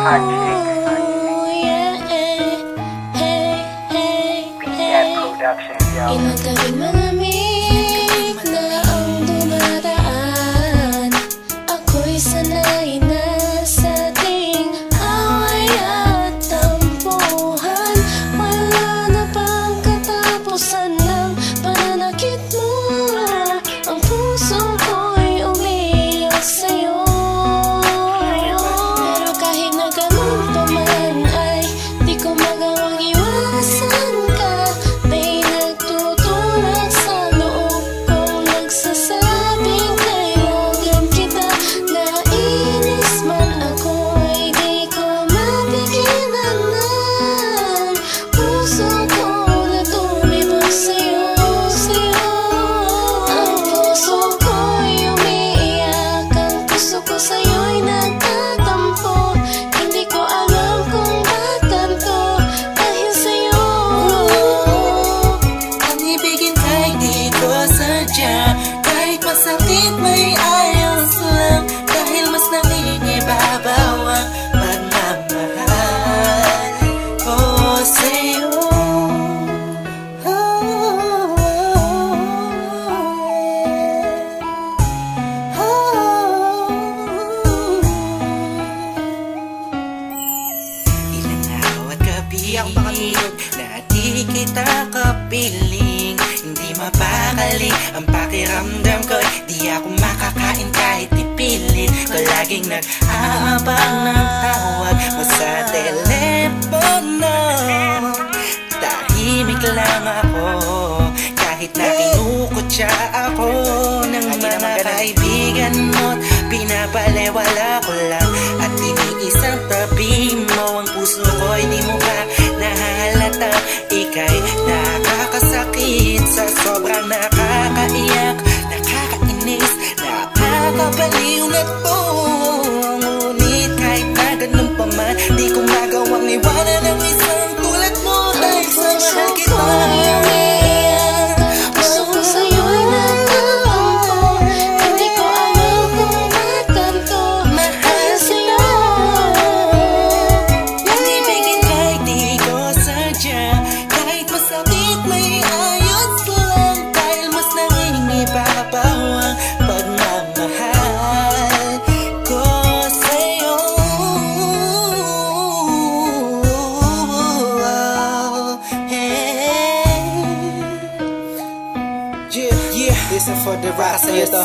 Hot Chicks, PN Productions, yo. Ilang gabing malamig na ang dumadaan. Ako'y sanay na sa ating away at tampuhan. Wala na bang katapusan ng pananakit mo? Ang puso ko'y umiiyak sa'yo. Pero kahit na ganun pa man ay di ko magawang iwasan ka. May nagtutulak sa loob kong nagsasabing kailangan kita. Nainis man ako ay di ko mapigilan ng puso ko na tumibok sa'yo, sa'yo. Ang puso ko'y umiiyak, ang puso ko sa'yo'y nagtatampo. Hindi ko alam kung ba't ganito dahil sa'yo. Ang ibigin kahit di ko sadya, kahit masakit may ayos lang, dahil mas nangingibabaw ang pagmamahal ko sa'yo. Ilang araw at gabi na di kita kapiling, hindi mapakali ang pakiramdam ko. Di ako makakain kahit ipilit ko, laging nag-aabang ng tawag mo sa telepono. Tahimik lang ako kahit na kinukutya ako ng mga kaibigan mo. Pinapalewala ko lang at iniisang tabi mo. Ang puso ko'y di mo ba nahalata? Ika'y nakakasakit sa sobrang nakakaiyak, nakakainis, nakakabaliw na to. Ngunit kahit na ganun pa man, di ko magawang iwanan ang isang tulad mo. Dahil sa mahal kita, Puso ko sa'yo'y nagtatampo. Hindi ko alam kung ba't ganito dahil sa'yo. ang ibigin kahit di ko sadya, kahit masakit may ayos lang, dahil mas nangingibabaw ang pagmamahal ko sa'yo. Yeah, listen for the rock sa'yo to.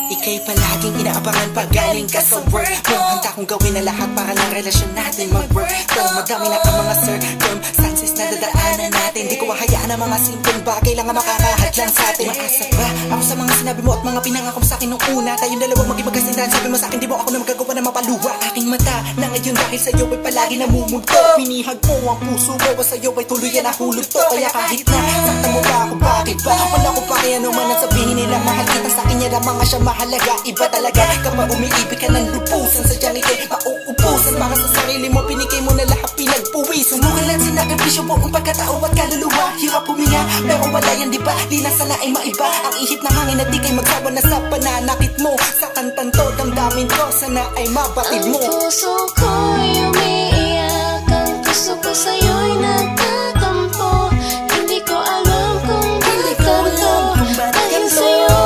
Ika'y palaging inaabangan pag galing ka sa work mo. Handa kong gawin ang lahat para lang relasyon natin mag-work. Pero madami na ang mga circumstances na dadaanan natin. Di ko hahayaan ang mga simpleng bagay lang ang makakahadlang sa atin. Maasa ba ako sa mga sinabi mo at mga pinangako mo sa akin nung una? Tayong dalawang maging magkasindahan. Sabi mo sa akin di mo ako na magagawa na mapaluwa. Aking mata na ngayon dahil sa'yo ay palagi namumulto. Minihag mo ang puso ko at sa'yo ay tuluyan na hulog to. Kaya kahit na saktan mo ba ako, bakit ba? Wala ko pa kaya naman ang sabihin nila. Mahal kita sa akin, yan ang mga siya mahalaga. Iba talaga kapag umiibig ka ng lupusan, sadyang ikay mauubusan. Para sa sarili mo, pinigay mo na lahat, pinagpuwis. Sumukan lang sinakripisyo buong pagkatao at kaluluwa. Hirap huminga, pero wala yan diba? Di na sana ay maiba ang ihip ng hangin at di kay magsawa na sa pananakit mo. Sa kantang to, damdamin ko, sana ay mabatid mo. Ang puso ko'y umiiyak, ang puso ko sa'yo'y nagtatampo. Hindi ko alam kung ba't ganito dahil sa'yo.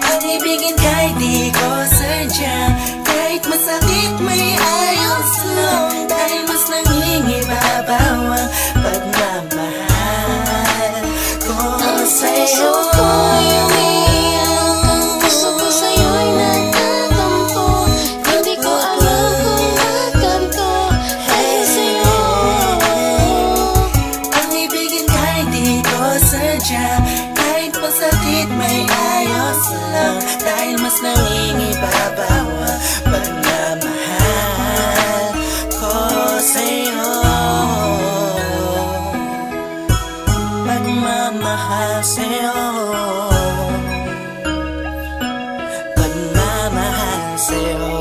Ang ibigin kahit di ko sadya, kahit masakit may ayos lang, dahil mas nangingibabaw ang pagmamahal ko Ang sa'yo. puso ko'y umiiyak, ang puso ko sa'yo'y nagtatampo. Hindi ko alam kung ba't ganito dahil sa'yo. Ang ibigin kahit di ko sadya, kahit masakit may ayos lang, dahil mas nangingibabaw ang pagmamahal ko sa'yo. Pagmamahal sa'yo, pagmamahal sa'yo.